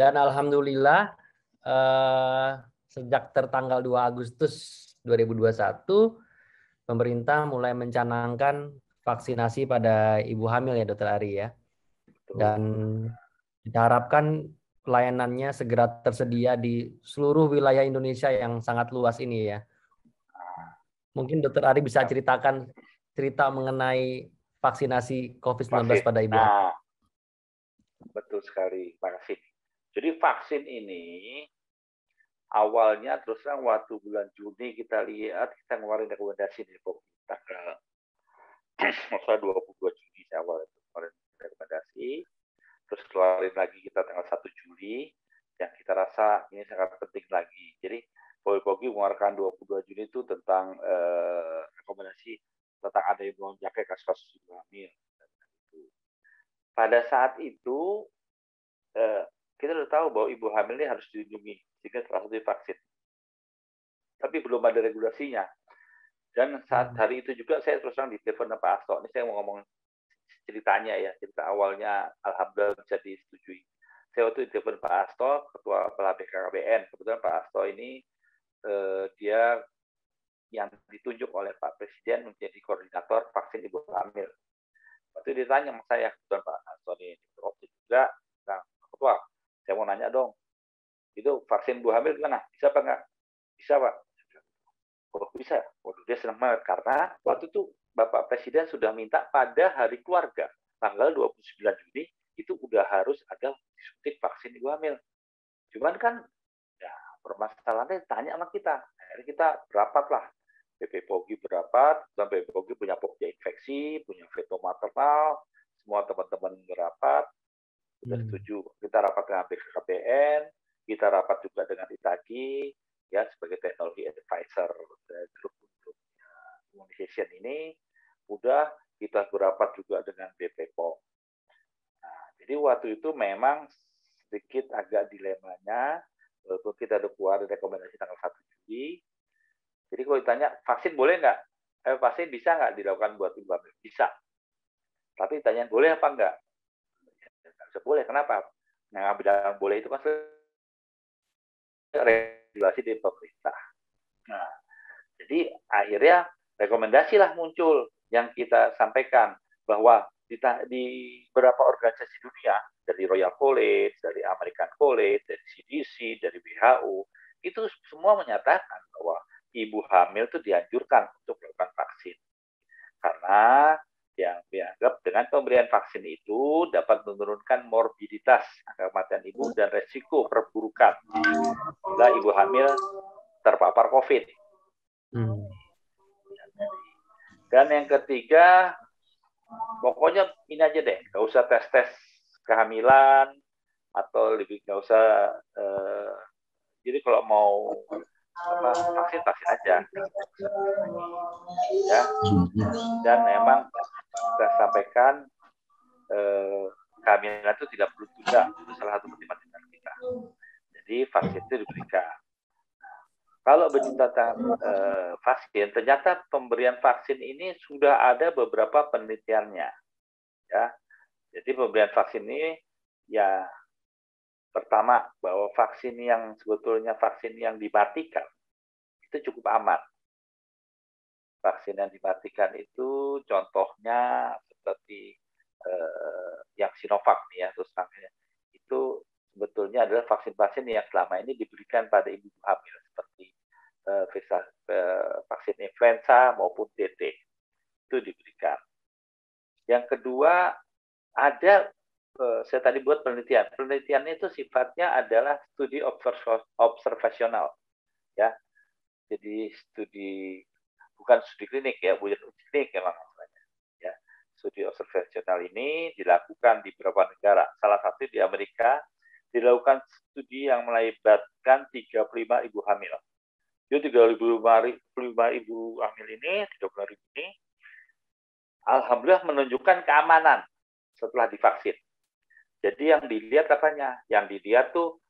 Dan alhamdulillah sejak tertanggal 2 Agustus 2021 pemerintah mulai mencanangkan vaksinasi pada ibu hamil ya Dokter Ari ya. Dan kita harapkan pelayanannya segera tersedia di seluruh wilayah Indonesia yang sangat luas ini ya. Mungkin Dokter Ari bisa ceritakan cerita mengenai vaksinasi COVID-19 pada ibu. Nah, betul sekali, vaksin. Jadi vaksin ini awalnya terus terang waktu bulan Juni kita lihat, kita ngeluarin rekomendasi di tanggal 22 Juni awal itu ngeluarin rekomendasi, terus keluarin lagi kita tanggal 1 Juli, yang kita rasa ini sangat penting lagi. Jadi Pogi mengeluarkan 22 Juni itu tentang rekomendasi tentang ada yang melonjaknya kasus-kasus ibu hamil. Pada saat itu kita sudah tahu bahwa ibu hamil ini harus dilindungi sehingga salah satu vaksin. Tapi belum ada regulasinya. Dan saat hari itu juga saya terus terang di telepon Pak Asto. Ini saya mau ngomong ceritanya ya, cerita awalnya alhamdulillah bisa disetujui. Saya waktu di telepon Pak Asto, Ketua Kepala BKKBN. Kebetulan Pak Asto ini dia yang ditunjuk oleh Pak Presiden menjadi koordinator vaksin ibu hamil. Waktu ditanya sama saya, kebetulan Pak Asto ini juga, nah, Ketua, saya mau nanya dong, itu vaksin ibu hamil gimana? Bisa apa enggak? Bisa, Pak. Oh, bisa. Waduh, dia senang banget karena waktu itu Bapak Presiden sudah minta pada hari keluarga, tanggal 29 Juni, itu udah harus ada disuntik vaksin ibu hamil. Cuman kan, ya permasalahannya tanya sama kita. Akhirnya kita berapat lah. BP Pogi berapat, dan BP Pogi punya pokja infeksi, punya veto maternal, semua teman-teman berapat, sudah setuju. Kita rapat dengan BKKBN, kita rapat juga dengan Itagi, ya sebagai teknologi advisor grup untuk immunization ini, udah kita berapat juga dengan BPOM. Nah, jadi waktu itu memang sedikit agak dilemanya, walaupun kita udah keluar rekomendasi tanggal 1 Juli. Jadi kalau ditanya, vaksin boleh nggak? Vaksin bisa nggak dilakukan buat ibu hamil? Bisa. Tapi ditanya, boleh apa nggak? Nggak bisa boleh. Kenapa? Yang bilang boleh itu kan regulasi dari pemerintah. Nah, jadi akhirnya rekomendasilah muncul yang kita sampaikan bahwa di beberapa organisasi dunia, dari Royal College, dari American College, dari CDC, dari WHO, itu semua menyatakan bahwa ibu hamil itu dianjurkan untuk melakukan vaksin. Karena yang dianggap dengan pemberian vaksin itu dapat menurunkan morbiditas angka kematian ibu dan resiko perburukan bila ibu hamil terpapar COVID. Dan yang ketiga, pokoknya ini aja deh, nggak usah tes kehamilan atau lebih nggak usah. Jadi kalau mau vaksin aja, ya. Dan memang kita sampaikan kehamilan itu tidak perlu tunda, itu salah satu pertimbangan kita. Jadi vaksin itu diberikan. Kalau berbicara tentang vaksin, ternyata pemberian vaksin ini sudah ada beberapa penelitiannya, ya. Jadi pemberian vaksin ini, ya pertama bahwa vaksin yang sebetulnya vaksin yang dimatikan itu cukup aman. Vaksin yang dimatikan itu contohnya seperti yang Sinovac nih ya, terus namanya itu sebetulnya adalah vaksin-vaksin yang selama ini diberikan pada ibu hamil seperti vaksin influenza maupun TT itu diberikan. Yang kedua ada saya tadi buat penelitian. Penelitiannya itu sifatnya adalah studi observasional, ya. Jadi bukan studi klinik ya, bukan uji klinik memang maksudnya. Ya, studi observasional ini dilakukan di beberapa negara. Salah satu di Amerika dilakukan studi yang melibatkan 35 ibu hamil. Jadi 35 ibu hamil ini, 35 ribu ini, alhamdulillah menunjukkan keamanan setelah divaksin. Jadi yang dilihat apanya? Yang dilihat tuh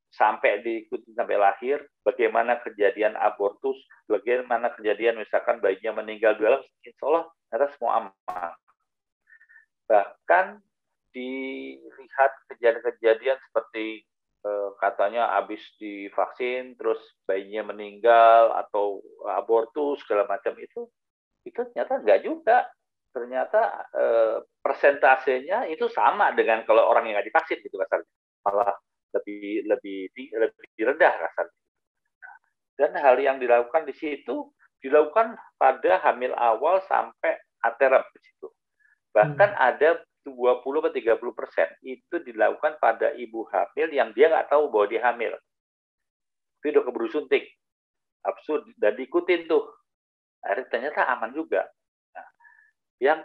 sampai diikuti sampai lahir, bagaimana kejadian abortus, bagaimana kejadian misalkan bayinya meninggal dalam, insya Allah ternyata semua aman. Bahkan dilihat kejadian-kejadian seperti katanya habis divaksin terus bayinya meninggal atau abortus segala macam itu ternyata enggak juga. Ternyata persentasenya itu sama dengan kalau orang yang nggak divaksin gitu kasarnya, malah lebih rendah kasarnya. Dan hal yang dilakukan di situ dilakukan pada hamil awal sampai aterem di situ. Bahkan ada 20-30% itu dilakukan pada ibu hamil yang dia nggak tahu bahwa dia hamil. Itu udah keburu suntik. Absurd. Dan diikutin tuh. Akhirnya ternyata aman juga. Nah, yang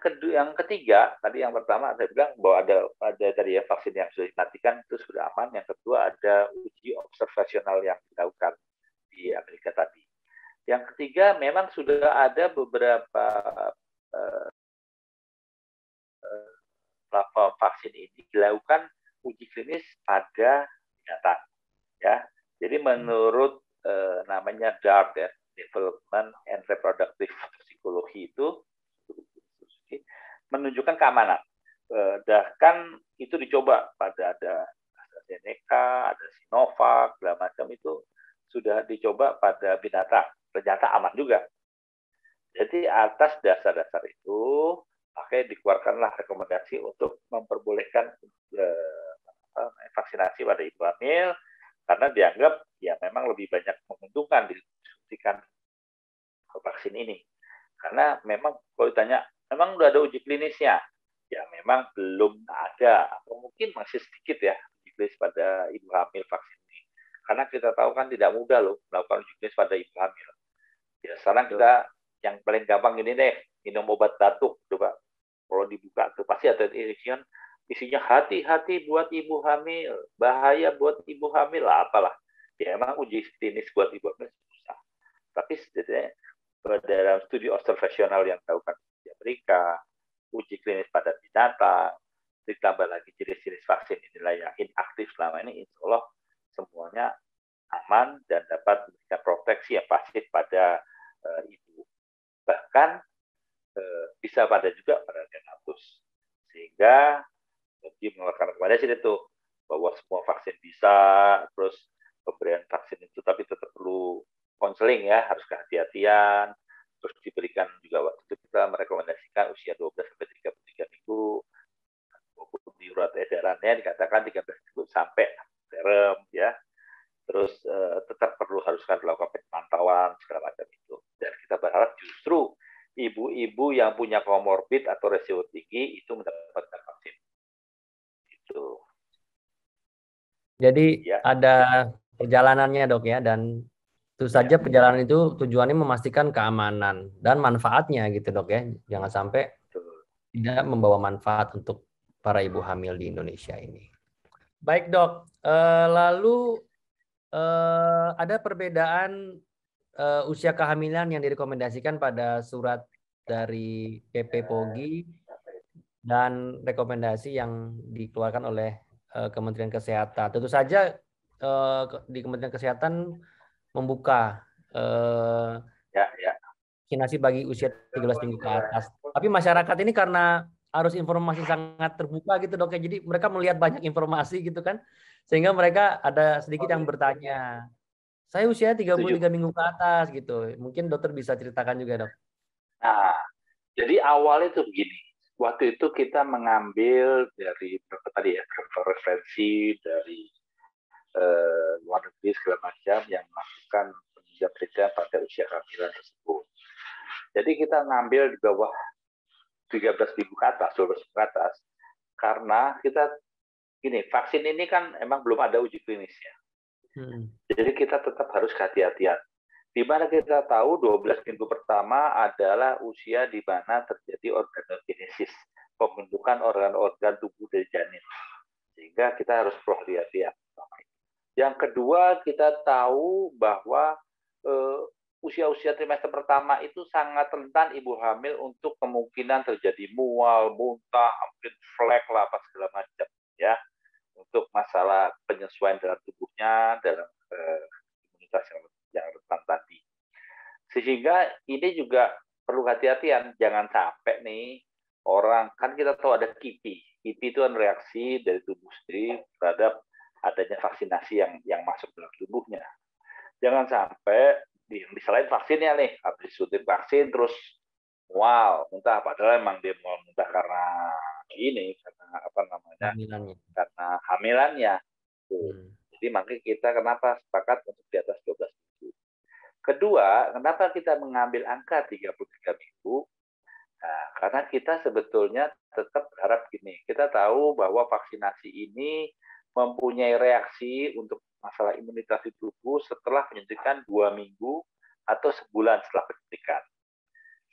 ketiga, tadi yang pertama saya bilang bahwa ada tadi ya vaksin yang sudah dimatikan itu sudah aman. Yang kedua ada uji observasional yang dilakukan di Amerika tadi. Yang ketiga memang sudah ada beberapa platform vaksin ini dilakukan uji klinis pada binatang, ya. Jadi menurut namanya DART ya, Development and Reproductive Psychology itu menunjukkan keamanan. Bahkan itu dicoba pada ada AstraZeneca, ada Sinovac, segala macam itu sudah dicoba pada binatang, ternyata aman juga. Jadi atas dasar-dasar itu makanya dikeluarkanlah rekomendasi untuk memperbolehkan vaksinasi pada ibu hamil karena dianggap ya memang lebih banyak menguntungkan disuntikan vaksin ini. Karena memang kalau ditanya, memang udah ada uji klinisnya? Ya memang belum ada, atau mungkin masih sedikit ya uji klinis pada ibu hamil vaksin ini. Karena kita tahu kan tidak mudah loh melakukan uji klinis pada ibu hamil. Ya sekarang kita yang paling gampang ini deh, minum obat batuk, coba kalau dibuka tuh pasti ada isinya hati-hati buat ibu hamil, bahaya buat ibu hamil lah apalah. Ya emang uji klinis buat ibu hamil susah. Tapi setidaknya dalam studi observasional yang dilakukan di Amerika, uji klinis pada binatang, ditambah lagi jenis-jenis vaksin inilah yang inaktif selama ini, insya Allah semuanya aman dan dapat memberikan proteksi yang pasti pada ibu. Bahkan bisa pada juga pada neonatus. Sehingga dia mengeluarkan rekomendasi itu bahwa semua vaksin bisa, terus pemberian vaksin itu tapi tetap perlu konseling ya, harus kehati-hatian, terus diberikan juga waktu itu kita merekomendasikan usia 12-33 minggu, maupun di surat edarannya dikatakan 13 minggu sampai terem ya. Terus tetap perlu haruskan dilakukan pemantauan segala macam itu. Dan kita berharap justru ibu-ibu yang punya komorbid atau resiko tinggi itu mendapatkan vaksin. Itu. Jadi ya, ada perjalanannya dok ya, dan tentu saja perjalanan itu tujuannya memastikan keamanan dan manfaatnya gitu dok ya. Jangan sampai tidak membawa manfaat untuk para ibu hamil di Indonesia ini. Baik dok, lalu ada perbedaan usia kehamilan yang direkomendasikan pada surat dari PP POGI dan rekomendasi yang dikeluarkan oleh Kementerian Kesehatan. Tentu saja di Kementerian Kesehatan membuka vaksinasi bagi usia 13 minggu ke atas. Tapi masyarakat ini karena harus informasi sangat terbuka gitu dok ya, jadi mereka melihat banyak informasi gitu kan, sehingga mereka ada sedikit yang bertanya, saya usia 33 minggu ke atas gitu. Mungkin dokter bisa ceritakan juga dok. Nah, jadi awalnya itu begini. Waktu itu kita mengambil dari tadi ya, referensi dari luar negeri segala macam yang melakukan penelitian pada usia kehamilan tersebut. Jadi kita ngambil di bawah 13 minggu ke atas, 12 minggu ke atas, karena kita gini, vaksin ini kan emang belum ada uji klinisnya. Jadi kita tetap harus kehati-hatian. Di mana kita tahu 12 minggu pertama adalah usia di mana terjadi organogenesis, pembentukan organ-organ tubuh dari janin. Sehingga kita harus perhatian. Yang kedua, kita tahu bahwa usia-usia trimester pertama itu sangat rentan ibu hamil untuk kemungkinan terjadi mual, muntah, mungkin flek lah, apa segala macam, ya. Untuk masalah penyesuaian dalam tubuhnya, dalam imunitas yang rentan tadi. Sehingga ini juga perlu hati-hatian, jangan sampai nih orang, kan kita tahu ada KIPI, IP itu kan reaksi dari tubuh sendiri terhadap adanya vaksinasi yang masuk dalam tubuhnya. Jangan sampai selain vaksinnya nih, habis suntik vaksin terus wow, muntah, padahal emang dia mau muntah karena ini, karena apa namanya, karena hamilannya. Jadi makanya kita kenapa sepakat untuk di atas 12 minggu. Kedua, kenapa kita mengambil angka 33 minggu? Nah, karena kita sebetulnya tetap berharap gini, kita tahu bahwa vaksinasi ini mempunyai reaksi untuk masalah imunitas di tubuh setelah penyuntikan 2 minggu atau sebulan setelah penyuntikan.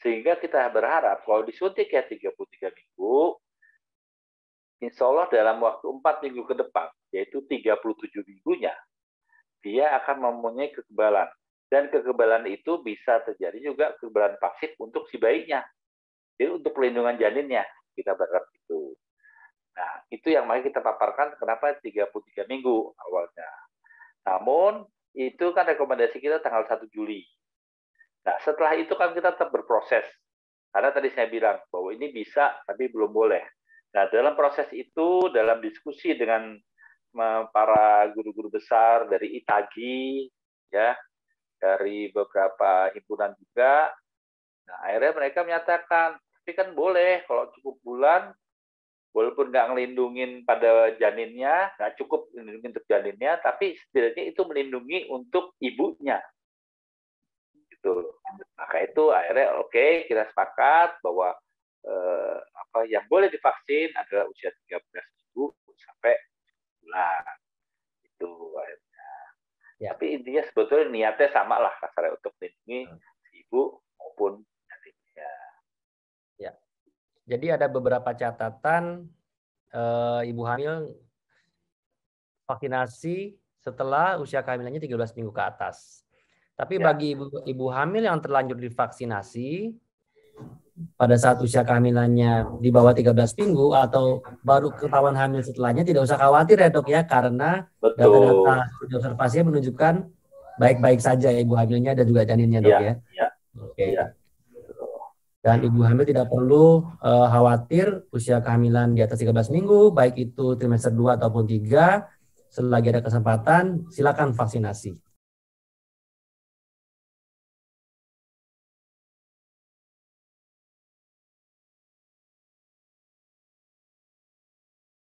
Sehingga kita berharap kalau disuntik ya 33 minggu, insya Allah dalam waktu 4 minggu ke depan, yaitu 37 minggunya, dia akan mempunyai kekebalan. Dan kekebalan itu bisa terjadi juga kekebalan pasif untuk si bayinya. Jadi untuk pelindungan janinnya, kita berharap itu. Nah, itu yang mari kita paparkan kenapa 33 minggu awalnya. Namun, itu kan rekomendasi kita tanggal 1 Juli. Nah, setelah itu kan kita tetap berproses. Karena tadi saya bilang bahwa ini bisa, tapi belum boleh. Nah, dalam proses itu, dalam diskusi dengan para guru-guru besar dari ITAGI, ya, dari beberapa himpunan juga, nah, akhirnya mereka menyatakan, tapi kan boleh kalau cukup bulan, walaupun nggak ngelindungin pada janinnya, nggak cukup melindungi untuk janinnya, tapi setidaknya itu melindungi untuk ibunya. Gitu. Maka itu akhirnya oke, kita sepakat bahwa yang boleh divaksin adalah usia 13 minggu sampai bulan. Itu akhirnya. Ya. Tapi intinya sebetulnya niatnya sama lah kasarnya untuk melindungi si ibu maupun janinnya. Ya. Jadi ada beberapa catatan ibu hamil vaksinasi setelah usia kehamilannya 13 minggu ke atas. Tapi bagi ibu hamil yang terlanjur divaksinasi pada saat usia kehamilannya di bawah 13 minggu atau baru ketahuan hamil setelahnya, tidak usah khawatir ya dok ya, karena data-data observasi menunjukkan baik-baik saja ibu hamilnya dan juga janinnya dok ya. Oke. Dan ibu hamil tidak perlu khawatir usia kehamilan di atas 13 minggu, baik itu trimester 2 ataupun 3, selagi ada kesempatan silakan vaksinasi.